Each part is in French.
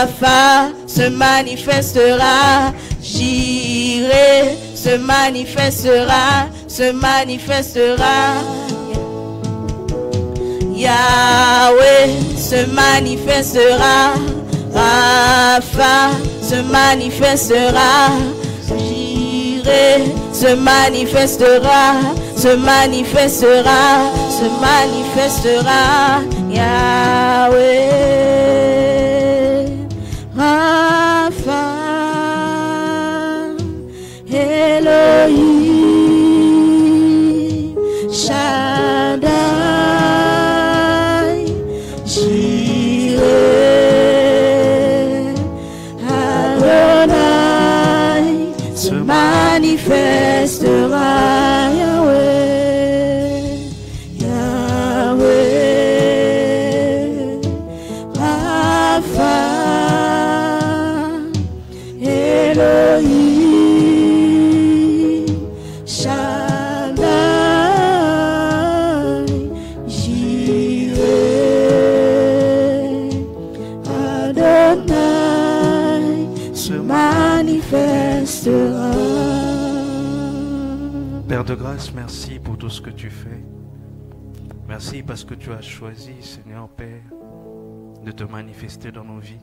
Rapha se manifestera. Jireh se manifestera, se manifestera. Yahweh se manifestera. Rapha se manifestera. Jireh se manifestera, se manifestera, se manifestera. Yahweh, Rapha, Elohim, Shaddai, Jireh, Adonai, se manifestera. Yahweh, Yahweh, Rapha, Elohim, Shaddai, Jireh, Adonai, se manifestera. Père de grâce, merci pour tout ce que tu fais. Merci parce que tu as choisi, Seigneur Père, de te manifester dans nos vies.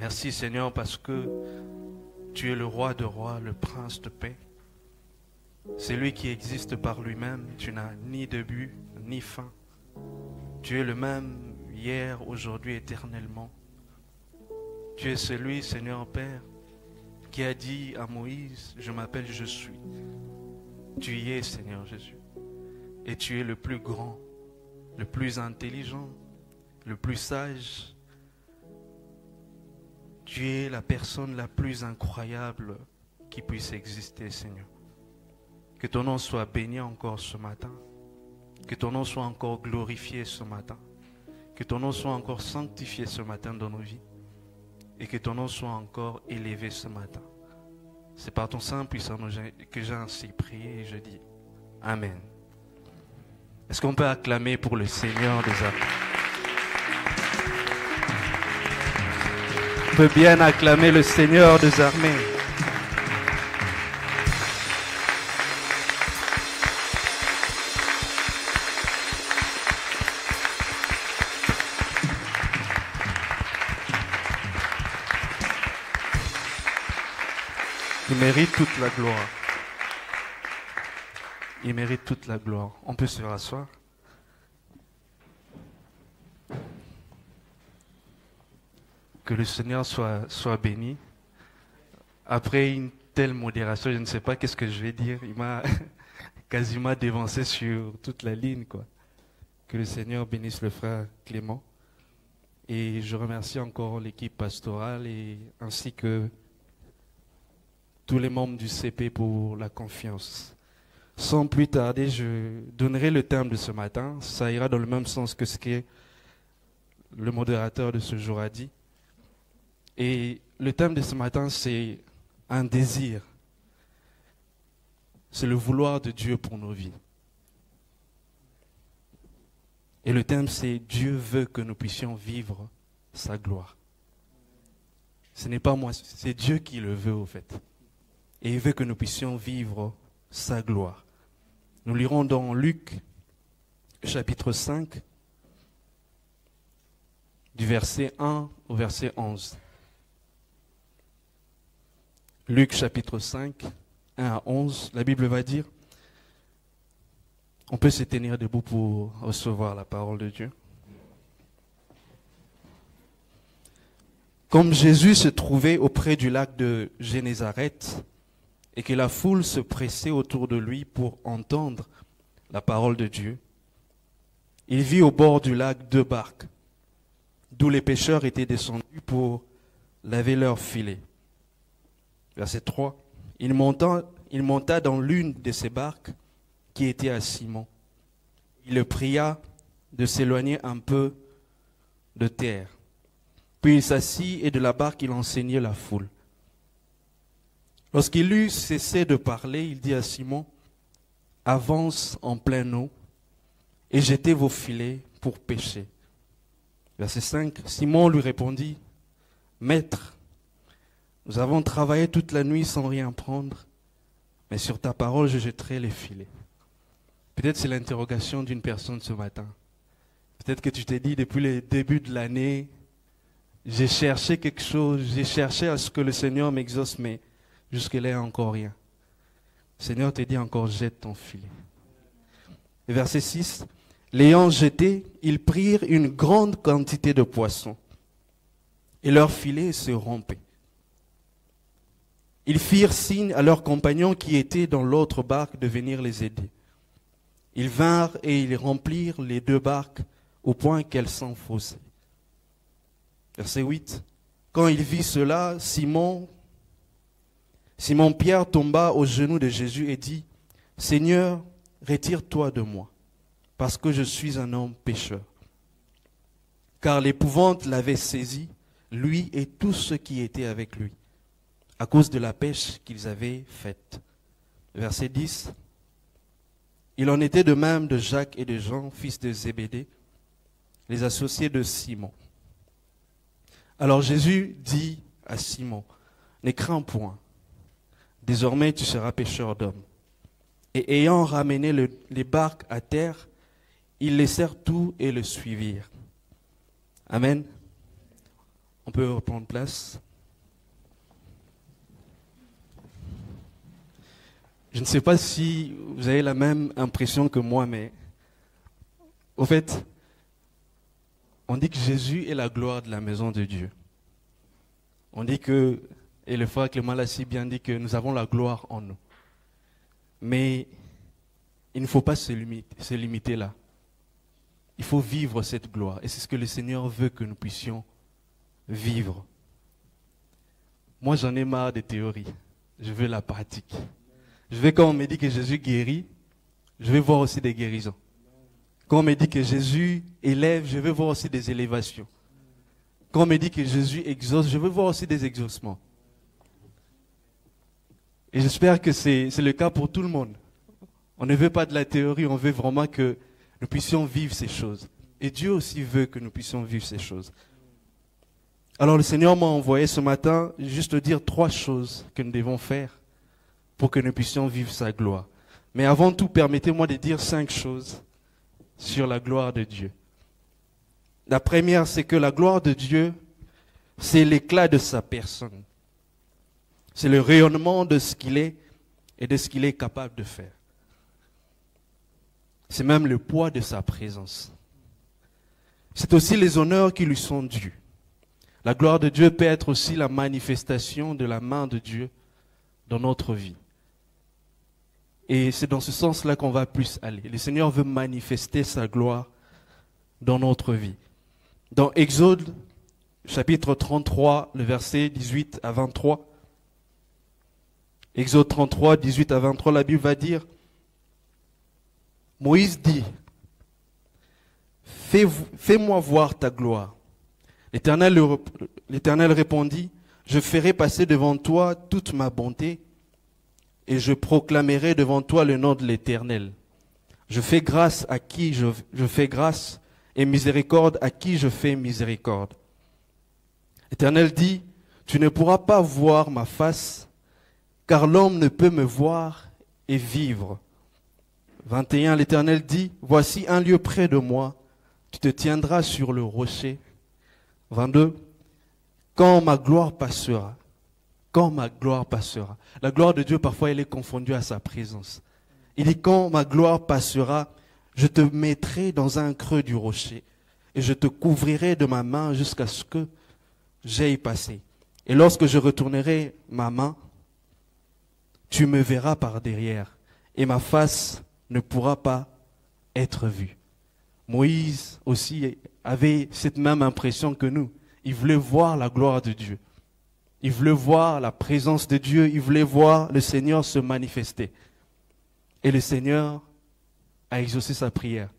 Merci, Seigneur, parce que tu es le roi de rois, le prince de paix. C'est lui qui existe par lui-même. Tu n'as ni début, ni fin. Tu es le même hier, aujourd'hui, éternellement. Tu es celui, Seigneur Père, qui a dit à Moïse, je m'appelle je suis. Tu y es, Seigneur Jésus. Et tu es le plus grand, le plus intelligent, le plus sage. Tu es la personne la plus incroyable qui puisse exister, Seigneur. Que ton nom soit béni encore ce matin. Que ton nom soit encore glorifié ce matin. Que ton nom soit encore sanctifié ce matin dans nos vies. Et que ton nom soit encore élevé ce matin. C'est par ton Saint puissant que j'ai ainsi prié et je dis Amen. Est-ce qu'on peut acclamer pour le Seigneur des armées? On peut bien acclamer le Seigneur des armées. Il mérite toute la gloire. Il mérite toute la gloire. On peut se rasseoir. Que le Seigneur soit béni. Après une telle modération, je ne sais pas qu'est-ce que je vais dire. Il m'a quasiment dévancé sur toute la ligne, quoi. Que le Seigneur bénisse le frère Clément. Et je remercie encore l'équipe pastorale et ainsi que tous les membres du CP pour la confiance. Sans plus tarder, je donnerai le thème de ce matin. Ça ira dans le même sens que ce que le modérateur de ce jour a dit. Et le thème de ce matin, c'est un désir. C'est le vouloir de Dieu pour nos vies. Et le thème, c'est Dieu veut que nous puissions vivre sa gloire. Ce n'est pas moi, c'est Dieu qui le veut au fait. Et il veut que nous puissions vivre sa gloire. Nous lirons dans Luc, chapitre 5, du verset 1 au verset 11. Luc, chapitre 5, 1 à 11, la Bible va dire, on peut se tenir debout pour recevoir la parole de Dieu. Comme Jésus se trouvait auprès du lac de Génézareth, et que la foule se pressait autour de lui pour entendre la parole de Dieu, il vit au bord du lac 2 barques, d'où les pêcheurs étaient descendus pour laver leurs filets. Verset 3. Il monta dans l'une de ces barques qui était à Simon. Il le pria de s'éloigner un peu de terre. Puis il s'assit et de la barque il enseignait la foule. Lorsqu'il eut cessé de parler, il dit à Simon, « Avance en pleine eau et jetez vos filets pour pêcher. » Verset 5, Simon lui répondit, Maître, nous avons travaillé toute la nuit sans rien prendre, mais sur ta parole, je jetterai les filets. Peut-être c'est l'interrogation d'une personne ce matin. Peut-être que tu t'es dit depuis le début de l'année, j'ai cherché quelque chose, j'ai cherché à ce que le Seigneur m'exauce, mais jusque-là, il n'y a encore rien. Le Seigneur te dit encore, jette ton filet. Et verset 6, l'ayant jeté, ils prirent une grande quantité de poissons, et leur filet se rompait. Ils firent signe à leurs compagnons qui étaient dans l'autre barque de venir les aider. Ils vinrent et ils remplirent les 2 barques au point qu'elles s'enfonçaient. Verset 8. Quand il vit cela, Simon-Pierre tomba aux genoux de Jésus et dit, « Seigneur, retire-toi de moi, parce que je suis un homme pécheur. » Car l'épouvante l'avait saisi, lui et tous ceux qui étaient avec lui, à cause de la pêche qu'ils avaient faite. Verset 10. Il en était de même de Jacques et de Jean, fils de Zébédée, les associés de Simon. Alors Jésus dit à Simon, « Ne crains point, désormais tu seras pêcheur d'hommes. » Et ayant ramené les barques à terre, ils laissèrent tout et le suivirent. Amen. On peut reprendre place. Je ne sais pas si vous avez la même impression que moi, mais au fait, on dit que Jésus est la gloire de la maison de Dieu. On dit que, et le frère Clément l'a si bien dit, que nous avons la gloire en nous. Mais il ne faut pas se limiter là. Il faut vivre cette gloire. Et c'est ce que le Seigneur veut que nous puissions vivre. Moi, j'en ai marre des théories. Je veux la pratique. Je veux, quand on me dit que Jésus guérit, je veux voir aussi des guérisons. Quand on me dit que Jésus élève, je veux voir aussi des élévations. Quand on me dit que Jésus exauce, je veux voir aussi des exaucements. Et j'espère que c'est le cas pour tout le monde. On ne veut pas de la théorie, on veut vraiment que nous puissions vivre ces choses. Et Dieu aussi veut que nous puissions vivre ces choses. Alors le Seigneur m'a envoyé ce matin juste dire 3 choses que nous devons faire pour que nous puissions vivre sa gloire. Mais avant tout, permettez-moi de dire 5 choses sur la gloire de Dieu. La première, c'est que la gloire de Dieu, c'est l'éclat de sa personne. C'est le rayonnement de ce qu'il est et de ce qu'il est capable de faire. C'est même le poids de sa présence. C'est aussi les honneurs qui lui sont dus. La gloire de Dieu peut être aussi la manifestation de la main de Dieu dans notre vie. Et c'est dans ce sens-là qu'on va plus aller. Le Seigneur veut manifester sa gloire dans notre vie. Dans Exode, chapitre 33, le verset 18 à 23. Exode 33, 18 à 23, la Bible va dire, Moïse dit, fais-moi voir ta gloire. L'Éternel répondit, je ferai passer devant toi toute ma bonté et je proclamerai devant toi le nom de l'Éternel. Je fais grâce à qui je fais grâce et miséricorde à qui je fais miséricorde. L'Éternel dit, tu ne pourras pas voir ma face, car l'homme ne peut me voir et vivre. 21, l'Éternel dit, voici un lieu près de moi, tu te tiendras sur le rocher. 22, quand ma gloire passera, la gloire de Dieu parfois elle est confondue à sa présence. Il dit, quand ma gloire passera, je te mettrai dans un creux du rocher et je te couvrirai de ma main jusqu'à ce que j'aille passer. Et lorsque je retournerai ma main, tu me verras par derrière et ma face ne pourra pas être vue. Moïse aussi avait cette même impression que nous. Il voulait voir la gloire de Dieu. Il voulait voir la présence de Dieu. Il voulait voir le Seigneur se manifester. Et le Seigneur a exaucé sa prière.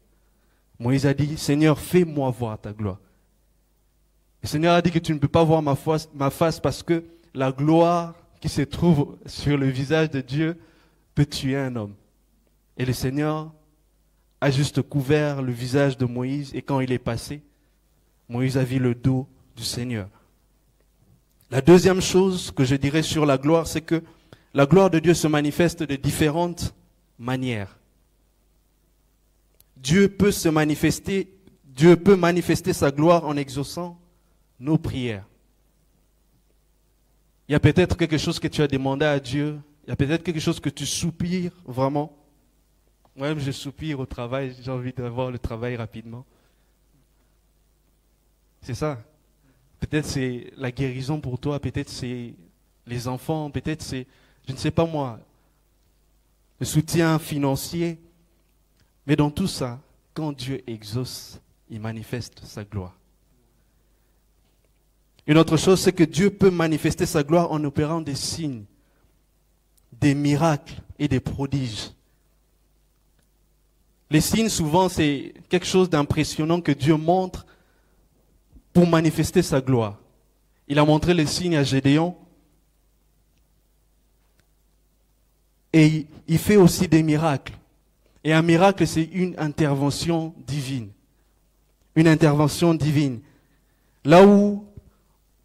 Moïse a dit, Seigneur, fais-moi voir ta gloire. Le Seigneur a dit que tu ne peux pas voir ma face parce que la gloire qui se trouve sur le visage de Dieu peut tuer un homme. Et le Seigneur a juste couvert le visage de Moïse et quand il est passé, Moïse a vu le dos du Seigneur. La deuxième chose que je dirais sur la gloire, c'est que la gloire de Dieu se manifeste de différentes manières. Dieu peut manifester sa gloire en exaucant nos prières. Il y a peut-être quelque chose que tu as demandé à Dieu, il y a peut-être quelque chose que tu soupires vraiment. Moi-même, je soupire au travail, j'ai envie d'avoir le travail rapidement. C'est ça. Peut-être c'est la guérison pour toi, peut-être c'est les enfants, peut-être c'est, je ne sais pas moi, le soutien financier. Mais dans tout ça, quand Dieu exauce, il manifeste sa gloire. Une autre chose, c'est que Dieu peut manifester sa gloire en opérant des signes, des miracles et des prodiges. Les signes, souvent, c'est quelque chose d'impressionnant que Dieu montre pour manifester sa gloire. Il a montré les signes à Gédéon. Et il fait aussi des miracles. Et un miracle, c'est une intervention divine. Une intervention divine. Là où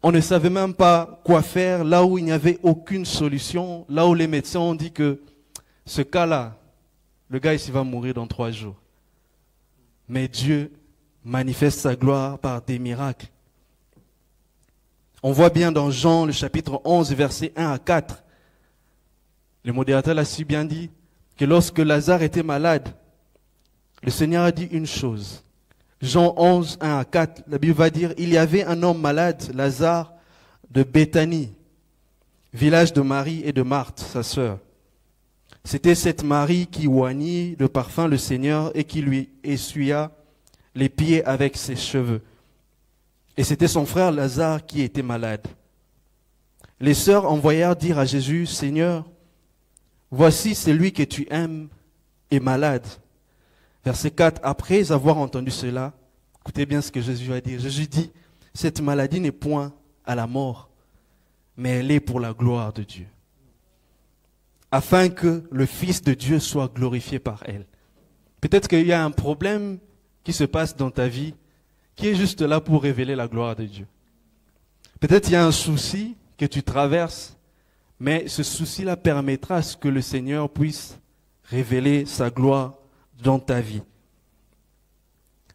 on ne savait même pas quoi faire, là où il n'y avait aucune solution, là où les médecins ont dit que ce cas-là, le gars ici va mourir dans 3 jours. Mais Dieu manifeste sa gloire par des miracles. On voit bien dans Jean, le chapitre 11, versets 1 à 4. Le modérateur l'a si bien dit que lorsque Lazare était malade, le Seigneur a dit une chose. Jean 11, 1 à 4, la Bible va dire, il y avait un homme malade, Lazare, de Béthanie, village de Marie et de Marthe, sa sœur. C'était cette Marie qui oignit de parfum le Seigneur et qui lui essuya les pieds avec ses cheveux. Et c'était son frère Lazare qui était malade. Les sœurs envoyèrent dire à Jésus, Seigneur, voici celui que tu aimes est malade. Verset 4, après avoir entendu cela, écoutez bien ce que Jésus va dire. Jésus dit, cette maladie n'est point à la mort, mais elle est pour la gloire de Dieu, afin que le Fils de Dieu soit glorifié par elle. Peut-être qu'il y a un problème qui se passe dans ta vie, qui est juste là pour révéler la gloire de Dieu. Peut-être qu'il y a un souci que tu traverses, mais ce souci-là permettra à ce que le Seigneur puisse révéler sa gloire dans ta vie.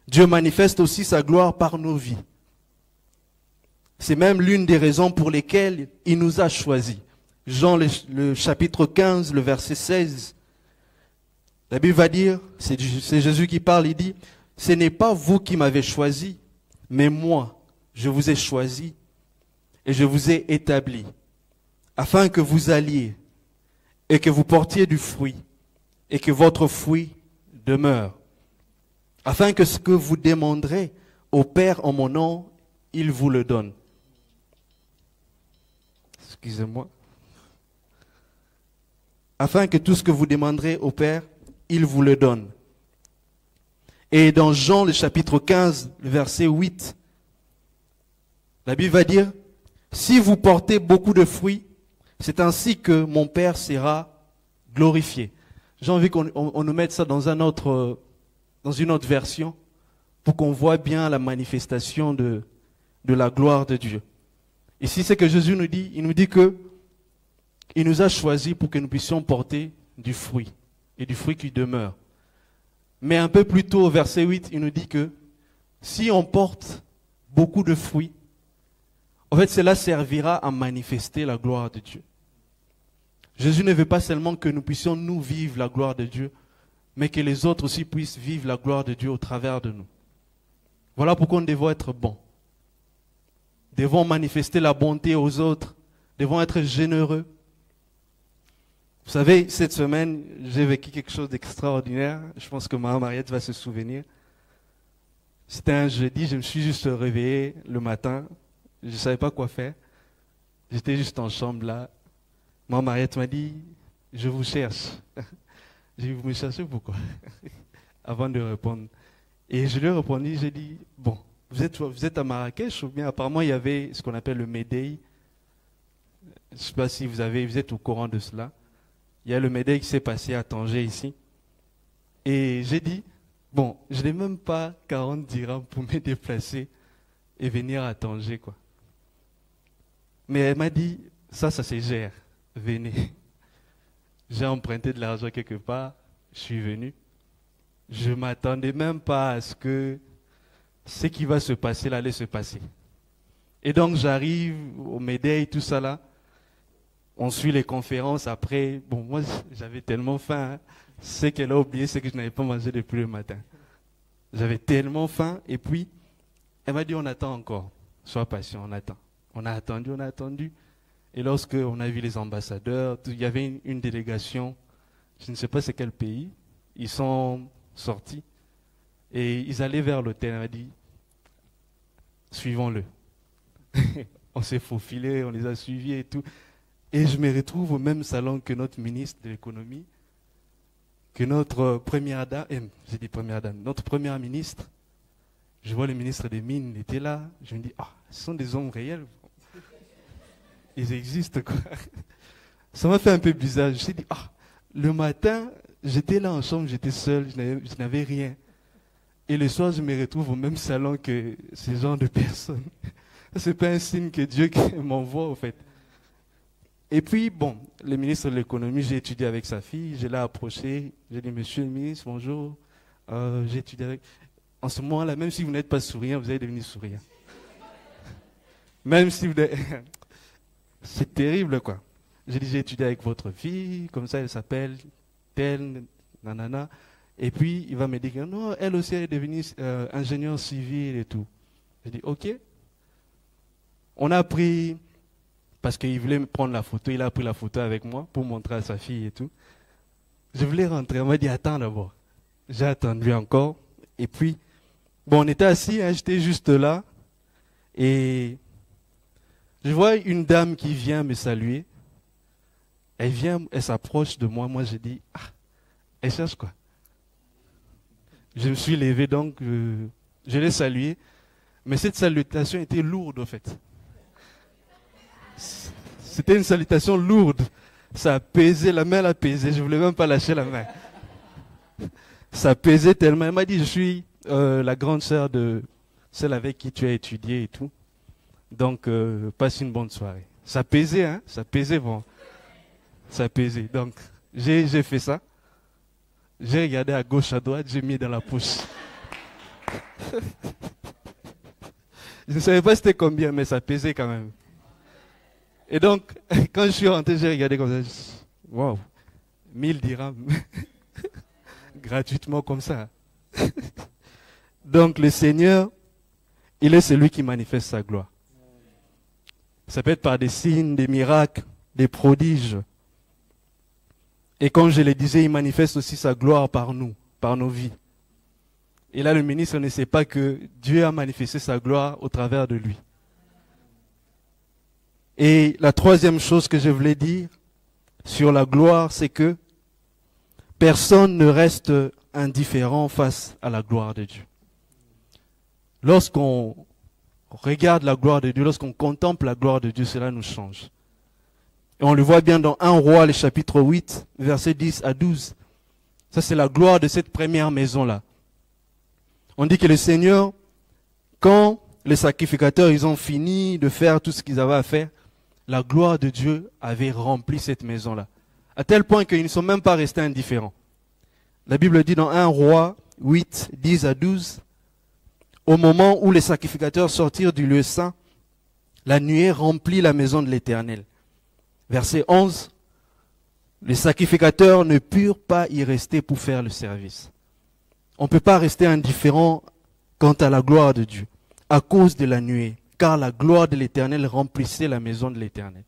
Dieu manifeste aussi sa gloire par nos vies. C'est même l'une des raisons pour lesquelles il nous a choisis. Jean le chapitre 15, le verset 16. La Bible va dire, c'est Jésus qui parle, il dit, ce n'est pas vous qui m'avez choisi, mais moi, je vous ai choisi et je vous ai établi, afin que vous alliez et que vous portiez du fruit et que votre fruit demeure, afin que ce que vous demanderez au Père en mon nom, il vous le donne. Excusez-moi. Afin que tout ce que vous demanderez au Père, il vous le donne. Et dans Jean, le chapitre 15, le verset 8, la Bible va dire, si vous portez beaucoup de fruits, c'est ainsi que mon Père sera glorifié. J'ai envie qu'on nous mette ça dans une autre version, pour qu'on voit bien la manifestation de la gloire de Dieu. Ici, c'est que Jésus nous dit, il nous dit que il nous a choisis pour que nous puissions porter du fruit, et du fruit qui demeure. Mais un peu plus tôt, au verset 8, il nous dit que si on porte beaucoup de fruits, en fait, cela servira à manifester la gloire de Dieu. Jésus ne veut pas seulement que nous puissions nous vivre la gloire de Dieu, mais que les autres aussi puissent vivre la gloire de Dieu au travers de nous. Voilà pourquoi nous devons être bons. Nous devons manifester la bonté aux autres, nous devons être généreux. Vous savez, cette semaine, j'ai vécu quelque chose d'extraordinaire. Je pense que Maman Mariette va se souvenir. C'était un jeudi, je me suis juste réveillé le matin. Je ne savais pas quoi faire. J'étais juste en chambre là. Maman Mariette m'a dit, je vous cherche. J'ai dit, vous me cherchez pourquoi? Avant de répondre. Et je lui ai répondu, j'ai dit, bon, vous êtes à Marrakech ou bien apparemment il y avait ce qu'on appelle le Médéi. Je ne sais pas si vous êtes au courant de cela. Il y a le Médéi qui s'est passé à Tanger ici. Et j'ai dit, bon, je n'ai même pas 40 dirhams pour me déplacer et venir à Tanger, quoi. Mais elle m'a dit, ça se gère. Venez. J'ai emprunté de l'argent quelque part, je suis venu. Je ne m'attendais même pas à ce que ce qui va se passer là allait se passer. Et donc j'arrive au Médée, tout ça là. On suit les conférences après. Bon, moi j'avais tellement faim. Hein. Ce qu'elle a oublié, c'est que je n'avais pas mangé depuis le matin. J'avais tellement faim. Et puis, elle m'a dit, on attend encore. Sois patient, on attend. On a attendu, on a attendu. Et lorsque on a vu les ambassadeurs, il y avait une délégation, je ne sais pas c'est quel pays, ils sont sortis et ils allaient vers l'hôtel. Elle m'a dit, suivons-le. On s'est faufilé, on les a suivis et tout. Et je me retrouve au même salon que notre ministre de l'économie, que notre première dame, j'ai dit première dame, notre première ministre. Je vois le ministre des Mines, il était là. Je me dis, ah, ce sont des hommes réels. Ils existent, quoi. Ça m'a fait un peu bizarre. Je me suis dit, ah, le matin, j'étais là en chambre, j'étais seul, je n'avais rien. Et le soir, je me retrouve au même salon que ces genres de personnes. Ce n'est pas un signe que Dieu m'envoie, en fait. Et puis, bon, le ministre de l'économie, j'ai étudié avec sa fille, je l'ai approché, j'ai dit, monsieur le ministre, bonjour, j'ai étudié avec... En ce moment-là, même si vous n'êtes pas souriant, vous allez devenir souriant. Même si vous êtes... C'est terrible, quoi. J'ai dit, j'ai étudié avec votre fille, comme ça, elle s'appelle telle, nanana. Et puis, il va me dire, non, elle aussi, elle est devenue ingénieure civile et tout. J'ai dit, ok. On a pris, parce qu'il voulait me prendre la photo, il a pris la photo avec moi pour montrer à sa fille et tout. Je voulais rentrer, on m'a dit, attends d'abord. J'ai attendu encore. Et puis, bon, on était assis, hein, j'étais juste là. Et je vois une dame qui vient me saluer. Elle vient, elle s'approche de moi. Moi, je dis, ah, elle cherche quoi? Je me suis levé, donc je l'ai saluée. Mais cette salutation était lourde, en fait. C'était une salutation lourde. Ça a pesé, la main a pesé. Je ne voulais même pas lâcher la main. Ça pesait tellement. Elle m'a dit, je suis la grande sœur de celle avec qui tu as étudié et tout. Donc, passe une bonne soirée. Ça pesait, hein? Ça pesait, bon. Ça pesait. Donc, j'ai fait ça. J'ai regardé à gauche, à droite, j'ai mis dans la poche. Je ne savais pas c'était combien, mais ça pesait quand même. Et donc, quand je suis rentré, j'ai regardé comme ça. Waouh, 1000 dirhams. Gratuitement comme ça. Donc, le Seigneur, il est celui qui manifeste sa gloire. Ça peut être par des signes, des miracles, des prodiges. Et comme je le disais, il manifeste aussi sa gloire par nous, par nos vies. Et là, le ministre ne sait pas que Dieu a manifesté sa gloire au travers de lui. Et la troisième chose que je voulais dire sur la gloire, c'est que personne ne reste indifférent face à la gloire de Dieu. Lorsqu'on regarde la gloire de Dieu, lorsqu'on contemple la gloire de Dieu, cela nous change. Et on le voit bien dans 1 Roi, le chapitre 8, versets 10 à 12. Ça, c'est la gloire de cette première maison-là. On dit que le Seigneur, quand les sacrificateurs, ils ont fini de faire tout ce qu'ils avaient à faire, la gloire de Dieu avait rempli cette maison-là. À tel point qu'ils ne sont même pas restés indifférents. La Bible dit dans 1 Roi 8, 10 à 12, au moment où les sacrificateurs sortirent du lieu saint, la nuée remplit la maison de l'Éternel. Verset 11, les sacrificateurs ne purent pas y rester pour faire le service. On ne peut pas rester indifférent quant à la gloire de Dieu, à cause de la nuée, car la gloire de l'Éternel remplissait la maison de l'Éternel.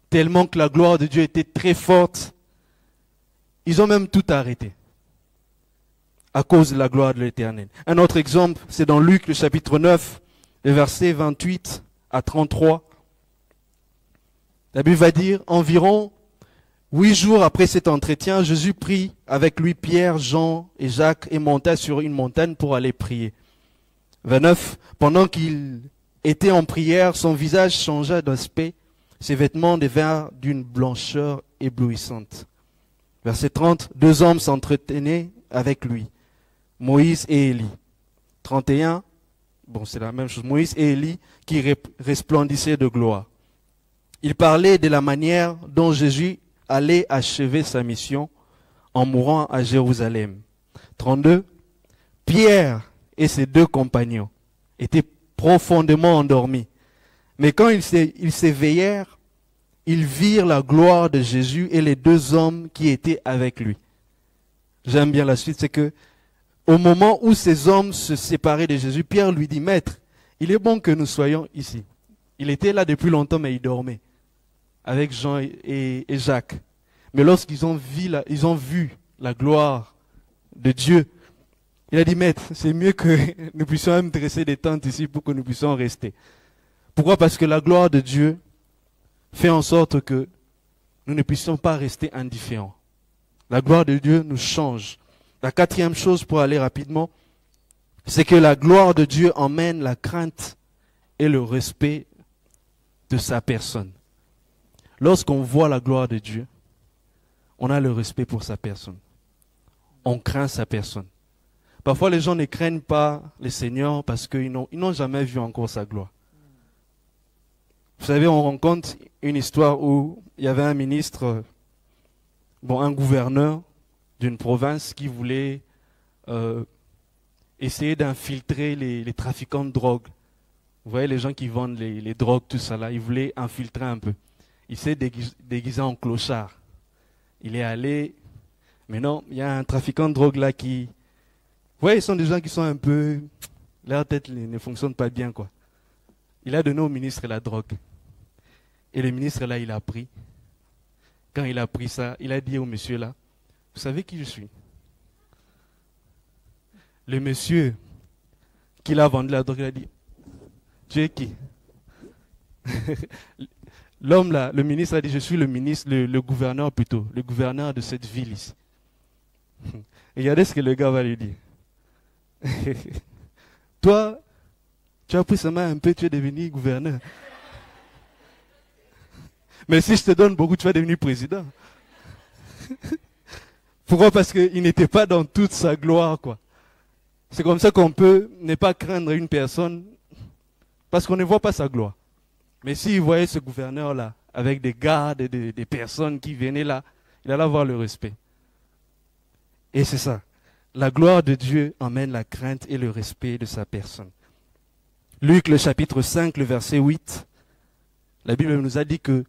Tellement que la gloire de Dieu était très forte, ils ont même tout arrêté, à cause de la gloire de l'Éternel. Un autre exemple, c'est dans Luc, le chapitre 9, les versets 28 à 33. La Bible va dire, environ 8 jours après cet entretien, Jésus prit avec lui Pierre, Jean et Jacques et monta sur une montagne pour aller prier. 29. Pendant qu'il était en prière, son visage changea d'aspect, ses vêtements devinrent d'une blancheur éblouissante. Verset 30. 2 hommes s'entretenaient avec lui, Moïse et Élie. 31. Bon, c'est la même chose. Moïse et Élie qui resplendissaient de gloire. Il parlait de la manière dont Jésus allait achever sa mission en mourant à Jérusalem. 32. Pierre et ses 2 compagnons étaient profondément endormis. Mais quand ils s'éveillèrent, ils virent la gloire de Jésus et les 2 hommes qui étaient avec lui. J'aime bien la suite, c'est que au moment où ces hommes se séparaient de Jésus, Pierre lui dit, Maître, il est bon que nous soyons ici. Il était là depuis longtemps, mais il dormait avec Jean et Jacques. Mais lorsqu'ils ont vu la gloire de Dieu, il a dit, Maître, c'est mieux que nous puissions même dresser des tentes ici pour que nous puissions rester. Pourquoi? Parce que la gloire de Dieu fait en sorte que nous ne puissions pas rester indifférents. La gloire de Dieu nous change. La 4e chose, pour aller rapidement, c'est que la gloire de Dieu emmène la crainte et le respect de sa personne. Lorsqu'on voit la gloire de Dieu, on a le respect pour sa personne. On craint sa personne. Parfois, les gens ne craignent pas le Seigneur parce qu'ils n'ont jamais vu encore sa gloire. Vous savez, on rencontre une histoire où il y avait un ministre, un gouverneur d'une province qui voulait essayer d'infiltrer les trafiquants de drogue. Vous voyez, les gens qui vendent les drogues, tout ça là, il voulait infiltrer un peu. Il s'est déguisé en clochard. Il est allé, mais non, il y a un trafiquant de drogue là qui... Vous voyez, ce sont des gens qui sont un peu... Leur tête ne fonctionne pas bien, quoi. Il a donné au ministre la drogue. Et le ministre là, il a pris. Quand il a pris ça, il a dit au monsieur là, vous savez qui je suis? Le monsieur qui l'a vendu la drogue, il a dit, tu es qui? L'homme là, le ministre a dit, je suis le ministre, le gouverneur plutôt, le gouverneur de cette ville ici. Regardez ce que le gars va lui dire. Toi, tu as pris sa main un peu, tu es devenu gouverneur. Mais si je te donne beaucoup, tu vas devenir président. Pourquoi? Parce qu'il n'était pas dans toute sa gloire, quoi. C'est comme ça qu'on peut ne pas craindre une personne parce qu'on ne voit pas sa gloire. Mais s'il voyait ce gouverneur-là, avec des gardes et des personnes qui venaient là, il allait avoir le respect. Et c'est ça. La gloire de Dieu emmène la crainte et le respect de sa personne. Luc, le chapitre 5, le verset 8, la Bible nous a dit que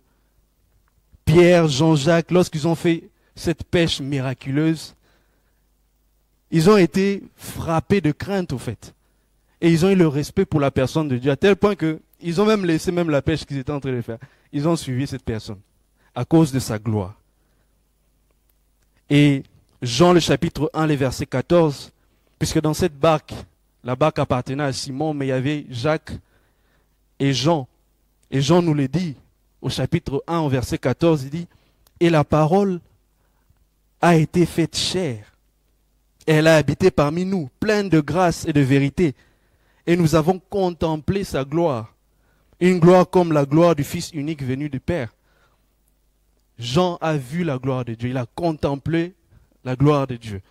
Pierre, Jean-Jacques, lorsqu'ils ont fait cette pêche miraculeuse, ils ont été frappés de crainte au fait. Et ils ont eu le respect pour la personne de Dieu, à tel point qu'ils ont même laissé la pêche qu'ils étaient en train de faire. Ils ont suivi cette personne, à cause de sa gloire. Et Jean, le chapitre 1, le verset 14, puisque dans cette barque, la barque appartenait à Simon, mais il y avait Jacques et Jean. Et Jean nous le dit, au chapitre 1, au verset 14, il dit, « Et la parole a été faite chair. Elle a habité parmi nous, pleine de grâce et de vérité. Et nous avons contemplé sa gloire, une gloire comme la gloire du Fils unique venu du Père. » Jean a vu la gloire de Dieu, il a contemplé la gloire de Dieu.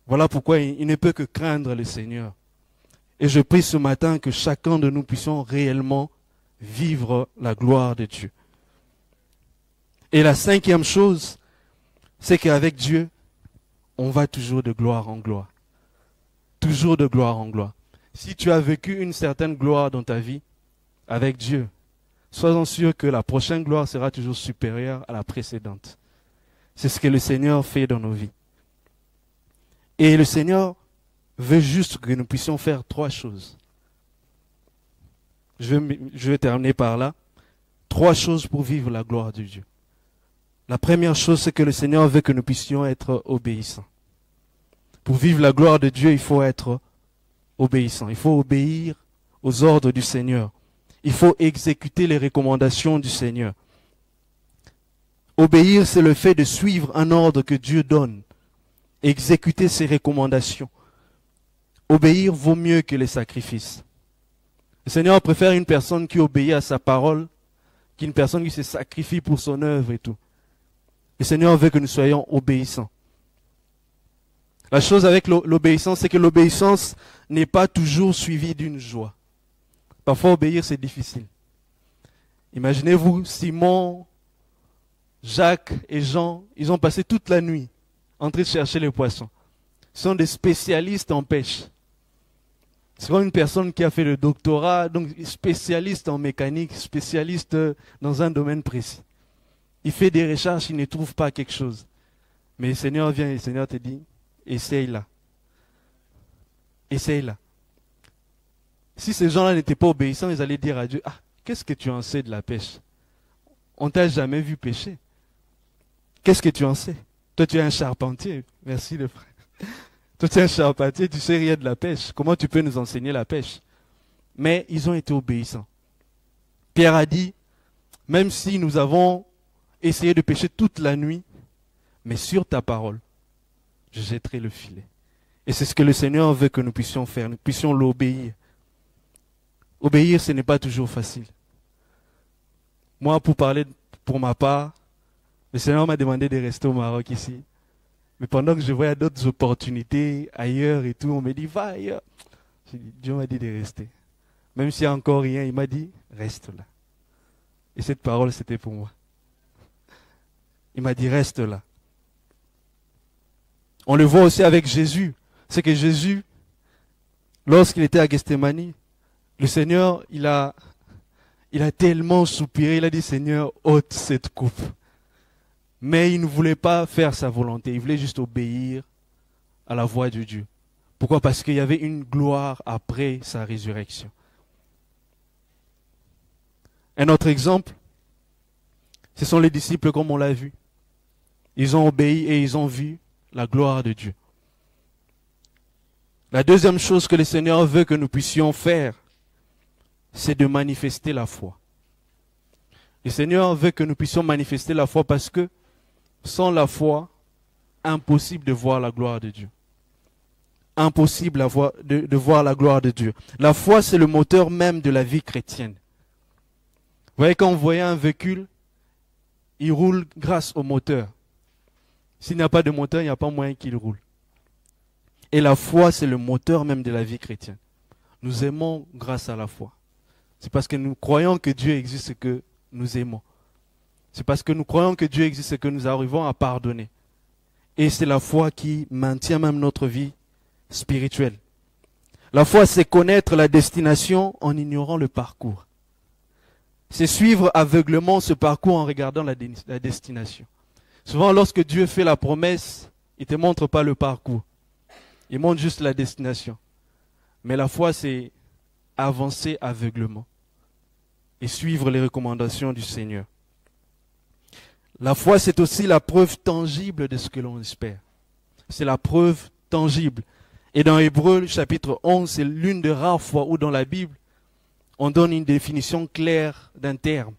Voilà pourquoi il ne peut que craindre le Seigneur. Et je prie ce matin que chacun de nous puissions réellement vivre la gloire de Dieu. Et la 5e chose, c'est qu'avec Dieu, on va toujours de gloire en gloire. Toujours de gloire en gloire. Si tu as vécu une certaine gloire dans ta vie, avec Dieu, sois-en sûr que la prochaine gloire sera toujours supérieure à la précédente. C'est ce que le Seigneur fait dans nos vies. Et le Seigneur veut juste que nous puissions faire 3 choses. Je vais terminer par là. 3 choses pour vivre la gloire de Dieu. La première chose, c'est que le Seigneur veut que nous puissions être obéissants. Pour vivre la gloire de Dieu, il faut être obéissant. Il faut obéir aux ordres du Seigneur. Il faut exécuter les recommandations du Seigneur. Obéir, c'est le fait de suivre un ordre que Dieu donne. Exécuter ses recommandations. Obéir vaut mieux que les sacrifices. Le Seigneur préfère une personne qui obéit à sa parole qu'une personne qui se sacrifie pour son œuvre et tout. Le Seigneur veut que nous soyons obéissants. La chose avec l'obéissance, c'est que l'obéissance n'est pas toujours suivie d'une joie. Parfois, obéir, c'est difficile. Imaginez-vous, Simon, Jacques et Jean, ils ont passé toute la nuit en train de chercher les poissons. Ils sont des spécialistes en pêche. C'est comme une personne qui a fait le doctorat, donc spécialiste en mécanique, spécialiste dans un domaine précis. Il fait des recherches, il ne trouve pas quelque chose. Mais le Seigneur vient et le Seigneur te dit, essaye-la. Essaye-la. Si ces gens-là n'étaient pas obéissants, ils allaient dire à Dieu, ah, qu'est-ce que tu en sais de la pêche? On t'a jamais vu pêcher. Qu'est-ce que tu en sais? Toi, tu es un charpentier. Merci le frère. Toi, tu es un charpentier, tu sais rien de la pêche. Comment tu peux nous enseigner la pêche? Mais ils ont été obéissants. Pierre a dit, même si nous avons essayé de pêcher toute la nuit, mais sur ta parole, je jetterai le filet. Et c'est ce que le Seigneur veut que nous puissions faire, nous puissions l'obéir. Obéir, ce n'est pas toujours facile. Moi, pour parler pour ma part, le Seigneur m'a demandé de rester au Maroc ici. Mais pendant que je voyais d'autres opportunités ailleurs et tout, on me dit, va ailleurs. Dieu m'a dit de rester. Même s'il n'y a encore rien, il m'a dit, reste là. Et cette parole, c'était pour moi. Il m'a dit, reste là. On le voit aussi avec Jésus. C'est que Jésus, lorsqu'il était à Gethsémani, le Seigneur, il a tellement soupiré, il a dit, Seigneur, ôte cette coupe. Mais il ne voulait pas faire sa volonté, il voulait juste obéir à la voix de Dieu. Pourquoi? Parce qu'il y avait une gloire après sa résurrection. Un autre exemple, ce sont les disciples comme on l'a vu. Ils ont obéi et ils ont vu la gloire de Dieu. La deuxième chose que le Seigneur veut que nous puissions faire, c'est de manifester la foi. Le Seigneur veut que nous puissions manifester la foi parce que sans la foi, impossible de voir la gloire de Dieu. Impossible de voir la gloire de Dieu. La foi, c'est le moteur même de la vie chrétienne. Vous voyez, quand vous voyez un véhicule, il roule grâce au moteur. S'il n'y a pas de moteur, il n'y a pas moyen qu'il roule. Et la foi, c'est le moteur même de la vie chrétienne. Nous aimons grâce à la foi. C'est parce que nous croyons que Dieu existe que nous aimons. C'est parce que nous croyons que Dieu existe que nous arrivons à pardonner. Et c'est la foi qui maintient même notre vie spirituelle. La foi, c'est connaître la destination en ignorant le parcours. C'est suivre aveuglement ce parcours en regardant la destination. Souvent, lorsque Dieu fait la promesse, il ne te montre pas le parcours. Il montre juste la destination. Mais la foi, c'est avancer aveuglement et suivre les recommandations du Seigneur. La foi, c'est aussi la preuve tangible de ce que l'on espère. C'est la preuve tangible. Et dans Hébreux, chapitre 11, c'est l'une des rares fois où dans la Bible, on donne une définition claire d'un terme.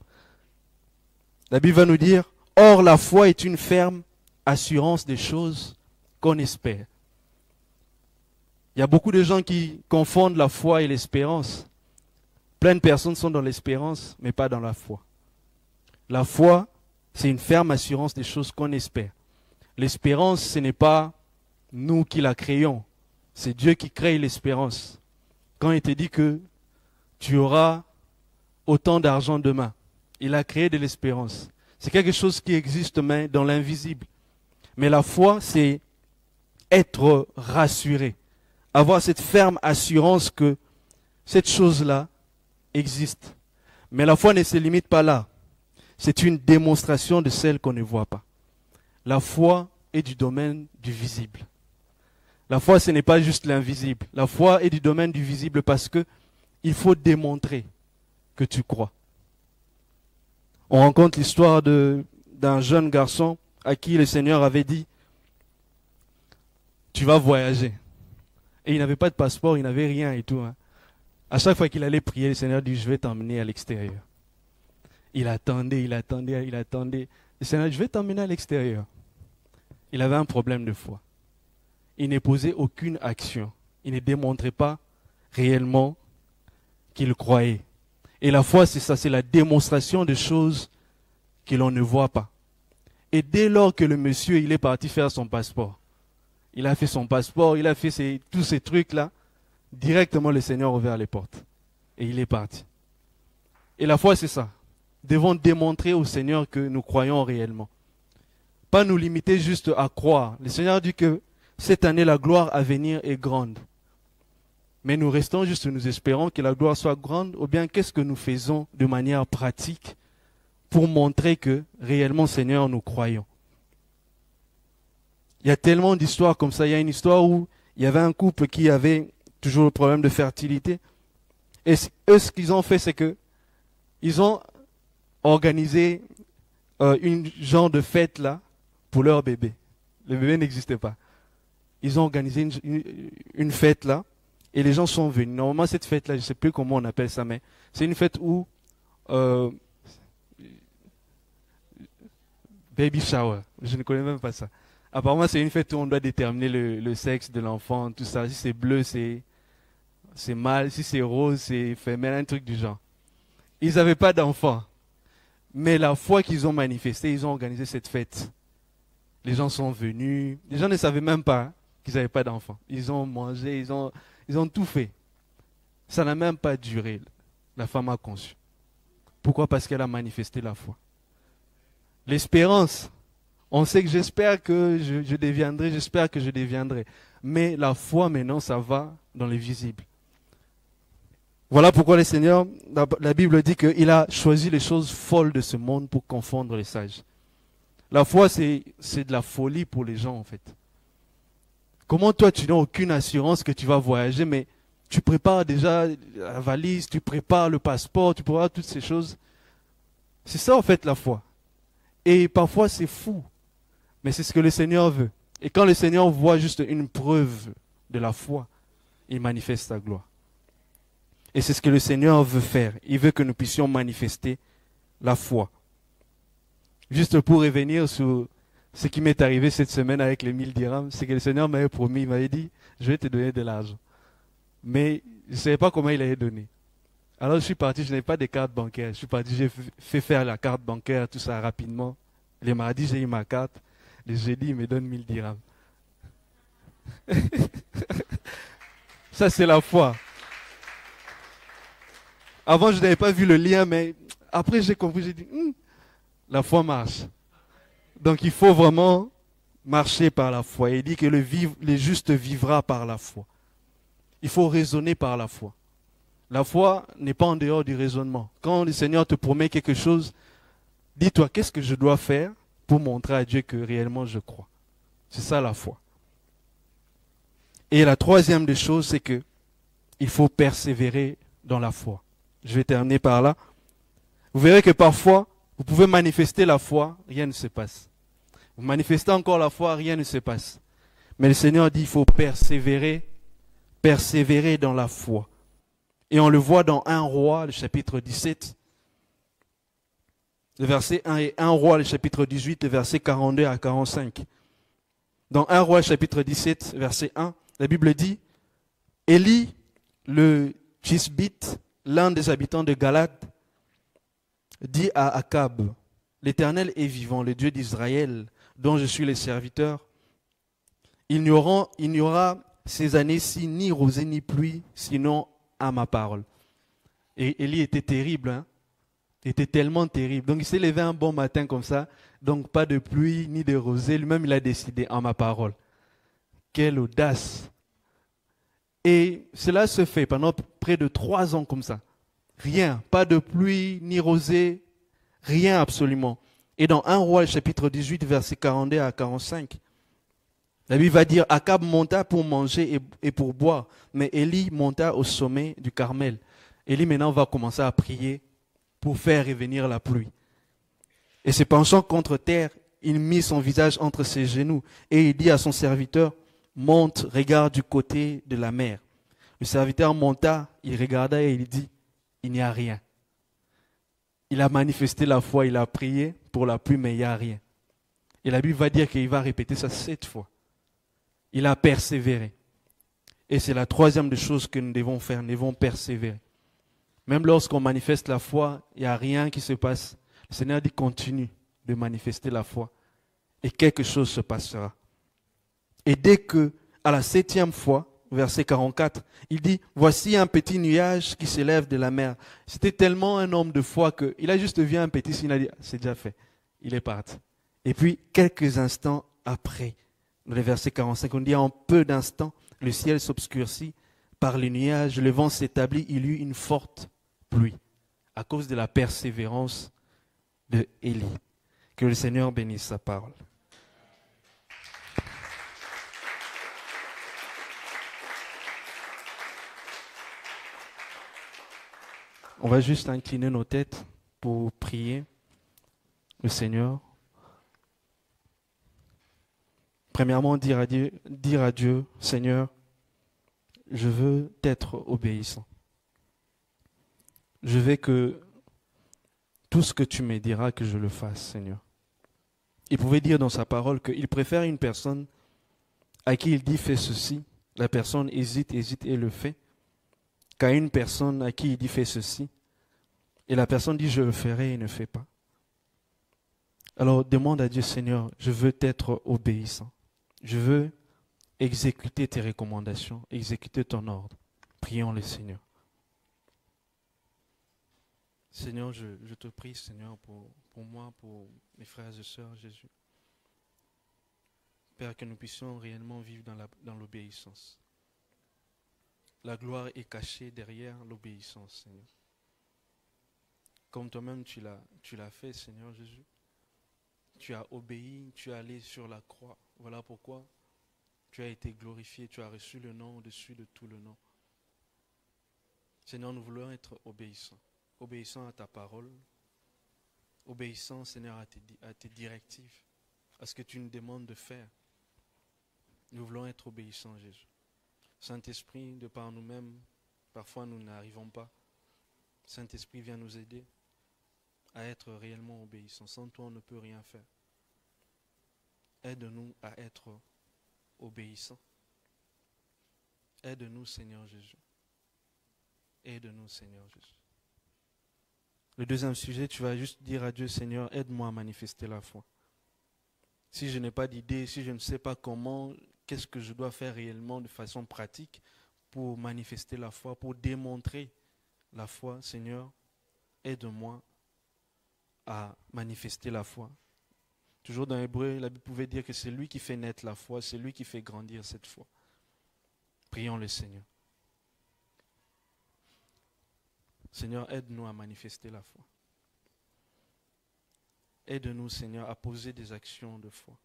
La Bible va nous dire, « Or la foi est une ferme assurance des choses qu'on espère. » Il y a beaucoup de gens qui confondent la foi et l'espérance. Plein de personnes sont dans l'espérance, mais pas dans la foi. La foi, c'est une ferme assurance des choses qu'on espère. L'espérance, ce n'est pas nous qui la créons. C'est Dieu qui crée l'espérance. Quand il te dit que tu auras autant d'argent demain, il a créé de l'espérance. C'est quelque chose qui existe mais dans l'invisible. Mais la foi, c'est être rassuré. Avoir cette ferme assurance que cette chose-là existe. Mais la foi ne se limite pas là. C'est une démonstration de celle qu'on ne voit pas. La foi est du domaine du visible. La foi, ce n'est pas juste l'invisible. La foi est du domaine du visible parce que il faut démontrer que tu crois. On rencontre l'histoire d'un jeune garçon à qui le Seigneur avait dit « Tu vas voyager ». Et il n'avait pas de passeport, il n'avait rien et tout. Hein. À chaque fois qu'il allait prier, le Seigneur dit « Je vais t'emmener à l'extérieur ». Il attendait. Le Seigneur dit « Je vais t'emmener à l'extérieur ». Il avait un problème de foi. Il ne posait aucune action. Il ne démontrait pas réellement qu'il croyait. Et la foi, c'est ça, c'est la démonstration de choses que l'on ne voit pas. Et dès lors que le monsieur, il est parti faire son passeport, il a fait son passeport, il a fait tous ces trucs-là, directement le Seigneur a ouvert les portes. Et il est parti. Et la foi, c'est ça. devons démontrer au Seigneur que nous croyons réellement. Pas nous limiter juste à croire. Le Seigneur dit que cette année, la gloire à venir est grande. Mais nous restons juste, nous espérons que la gloire soit grande, ou bien qu'est-ce que nous faisons de manière pratique pour montrer que réellement, Seigneur, nous croyons. Il y a tellement d'histoires comme ça. Il y a une histoire où il y avait un couple qui avait toujours le problème de fertilité. Et eux, ce qu'ils ont fait, c'est que ils ont organisé une genre de fête là pour leur bébé. Le bébé n'existait pas. Ils ont organisé une fête là et les gens sont venus. Normalement, cette fête là, je ne sais plus comment on appelle ça, mais c'est une fête où baby shower. Je ne connais même pas ça. Apparemment, c'est une fête où on doit déterminer le sexe de l'enfant, tout ça. Si c'est bleu, c'est mâle. Si c'est rose, c'est femelle, un truc du genre. Ils n'avaient pas d'enfants. Mais la foi qu'ils ont manifestée, ils ont organisé cette fête. Les gens sont venus. Les gens ne savaient même pas qu'ils n'avaient pas d'enfants. Ils ont mangé, ils ont tout fait. Ça n'a même pas duré. La femme a conçu. Pourquoi? Parce qu'elle a manifesté la foi. L'espérance. On sait que j'espère que je deviendrai, j'espère que je deviendrai. Mais la foi, maintenant, ça va dans les visibles. Voilà pourquoi le Seigneur, la Bible dit qu'il a choisi les choses folles de ce monde pour confondre les sages. La foi, c'est de la folie pour les gens, en fait. Comment toi, tu n'as aucune assurance que tu vas voyager, mais tu prépares déjà la valise, tu prépares le passeport, tu prépares toutes ces choses. C'est ça, en fait, la foi. Et parfois, c'est fou. Mais c'est ce que le Seigneur veut. Et quand le Seigneur voit juste une preuve de la foi, il manifeste sa gloire. Et c'est ce que le Seigneur veut faire. Il veut que nous puissions manifester la foi. Juste pour revenir sur ce qui m'est arrivé cette semaine avec les 1000 dirhams, c'est que le Seigneur m'avait promis, il m'avait dit, je vais te donner de l'argent. Mais je ne savais pas comment il allait donner. Alors je suis parti, je n'avais pas de carte bancaire. Je suis parti, j'ai fait faire la carte bancaire, tout ça rapidement. Les mardis, j'ai eu ma carte. Les jeudis, il me donne 1000 dirhams. Ça, c'est la foi. Avant, je n'avais pas vu le lien, mais après, j'ai compris, j'ai dit, la foi marche. Donc, il faut vraiment marcher par la foi. Il dit que le juste vivra par la foi. Il faut raisonner par la foi. La foi n'est pas en dehors du raisonnement. Quand le Seigneur te promet quelque chose, dis-toi, qu'est-ce que je dois faire pour montrer à Dieu que réellement je crois. C'est ça la foi. Et la troisième des choses, c'est que il faut persévérer dans la foi. Je vais terminer par là. Vous verrez que parfois, vous pouvez manifester la foi, rien ne se passe. Vous manifestez encore la foi, rien ne se passe. Mais le Seigneur dit, il faut persévérer dans la foi. Et on le voit dans 1 Roi, le chapitre 17, le verset 1 et 1 Roi, le chapitre 18, le verset 42 à 45. Dans 1 Roi, chapitre 17, verset 1, la Bible dit, Élie, le Tishbite, l'un des habitants de Galade, dit à Akab, l'Éternel est vivant, le Dieu d'Israël, dont je suis le serviteur. Il n'y aura ces années-ci ni rosée ni pluie, sinon à ma parole. Et Élie était terrible, hein? Il était tellement terrible. Donc il s'est levé un bon matin comme ça, donc pas de pluie ni de rosée, lui-même il a décidé en ma parole. Quelle audace! Et cela se fait pendant près de 3 ans comme ça. Rien, pas de pluie ni rosée, rien absolument. Et dans 1 Roi, chapitre 18, verset 42 à 45, la Bible va dire, Akab monta pour manger et pour boire, mais Élie monta au sommet du Carmel. Élie maintenant va commencer à prier pour faire revenir la pluie. Et se penchant contre terre, il mit son visage entre ses genoux et il dit à son serviteur, monte, regarde du côté de la mer. Le serviteur monta, il regarda et il dit, il n'y a rien. Il a manifesté la foi, il a prié pour la pluie, mais il n'y a rien. Et la Bible va dire qu'il va répéter ça 7 fois. Il a persévéré. Et c'est la troisième des choses que nous devons faire, nous devons persévérer. Même lorsqu'on manifeste la foi, il n'y a rien qui se passe. Le Seigneur dit continue de manifester la foi et quelque chose se passera. Et dès que, à la 7e fois, verset 44, il dit, voici un petit nuage qui s'élève de la mer. C'était tellement un homme de foi qu'il a juste vu un petit signe, il a dit, c'est déjà fait. Il est parti. Et puis, quelques instants après, dans le verset 45, on dit, en peu d'instants, le ciel s'obscurcit par les nuages, le vent s'établit, il y eut une forte pluie à cause de la persévérance de Élie. Que le Seigneur bénisse sa parole. On va juste incliner nos têtes pour prier le Seigneur. Premièrement, dire à Dieu, Seigneur, je veux t'être obéissant. Je veux que tout ce que tu me diras, que je le fasse, Seigneur. Il pouvait dire dans sa parole qu'il préfère une personne à qui il dit fais ceci, la personne hésite et le fait, qu'à une personne à qui il dit fais ceci, et la personne dit je le ferai et ne fait pas. Alors demande à Dieu, Seigneur, je veux t'être obéissant. Je veux exécuter tes recommandations, exécuter ton ordre. Prions le Seigneur. Seigneur, je te prie, Seigneur, pour moi, pour mes frères et sœurs, Jésus. Père, que nous puissions réellement vivre dans l'obéissance. La gloire est cachée derrière l'obéissance, Seigneur. Comme toi-même tu l'as fait, Seigneur Jésus. Tu as obéi, tu es allé sur la croix. Voilà pourquoi tu as été glorifié, tu as reçu le nom au-dessus de tout le nom. Seigneur, nous voulons être obéissants. Obéissants à ta parole. Obéissants, Seigneur, à tes directives. À ce que tu nous demandes de faire. Nous voulons être obéissants, Jésus. Saint-Esprit, de par nous-mêmes, parfois nous n'arrivons pas. Saint-Esprit, viens nous aider à être réellement obéissants. Sans toi, on ne peut rien faire. Aide-nous à être obéissants. Aide-nous, Seigneur Jésus. Aide-nous, Seigneur Jésus. Le deuxième sujet, tu vas juste dire à Dieu, Seigneur, aide-moi à manifester la foi. Si je n'ai pas d'idée, si je ne sais pas comment, qu'est-ce que je dois faire réellement de façon pratique pour manifester la foi, pour démontrer la foi, Seigneur, aide-moi à manifester la foi. Toujours dans l'hébreu, la Bible pouvait dire que c'est lui qui fait naître la foi, c'est lui qui fait grandir cette foi. Prions le Seigneur. Seigneur, aide-nous à manifester la foi. Aide-nous, Seigneur, à poser des actions de foi.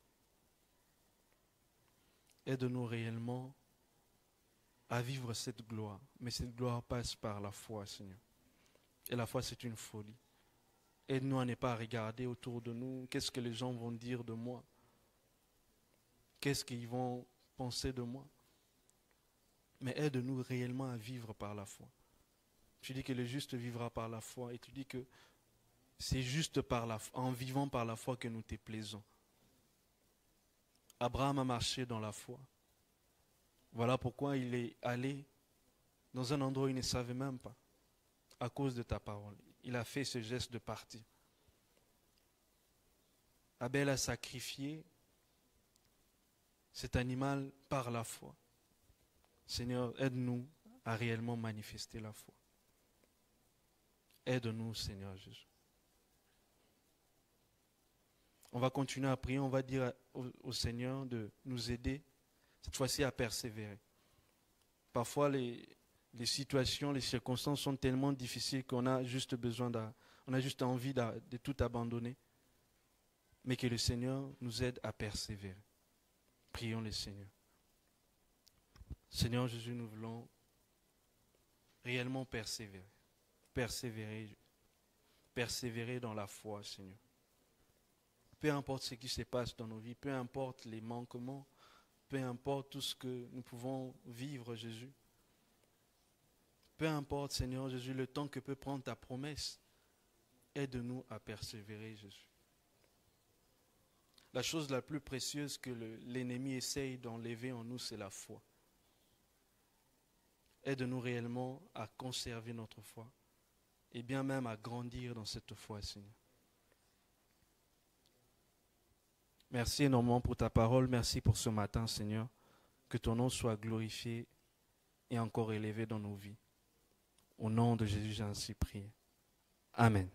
Aide-nous réellement à vivre cette gloire. Mais cette gloire passe par la foi, Seigneur. Et la foi, c'est une folie. Aide-nous à ne pas regarder autour de nous. Qu'est-ce que les gens vont dire de moi? Qu'est-ce qu'ils vont penser de moi? Mais aide-nous réellement à vivre par la foi. Tu dis que le juste vivra par la foi. Et tu dis que c'est juste en vivant par la foi que nous te plaisons. Abraham a marché dans la foi. Voilà pourquoi il est allé dans un endroit où il ne savait même pas. À cause de ta parole. Il a fait ce geste de partir. Abel a sacrifié cet animal par la foi. Seigneur, aide-nous à réellement manifester la foi. Aide-nous, Seigneur Jésus. On va continuer à prier, on va dire au Seigneur de nous aider, cette fois-ci à persévérer. Parfois, les situations, les circonstances sont tellement difficiles qu'on a juste on a juste envie de tout abandonner. Mais que le Seigneur nous aide à persévérer. Prions le Seigneur. Seigneur Jésus, nous voulons réellement persévérer. Persévérer dans la foi, Seigneur. Peu importe ce qui se passe dans nos vies, peu importe les manquements, peu importe tout ce que nous pouvons vivre, Jésus. Peu importe, Seigneur Jésus, le temps que peut prendre ta promesse, aide-nous à persévérer, Jésus. La chose la plus précieuse que l'ennemi essaye d'enlever en nous, c'est la foi. Aide-nous réellement à conserver notre foi et bien même à grandir dans cette foi, Seigneur. Merci énormément pour ta parole. Merci pour ce matin, Seigneur. Que ton nom soit glorifié et encore élevé dans nos vies. Au nom de Jésus, j'ai ainsi prié. Amen.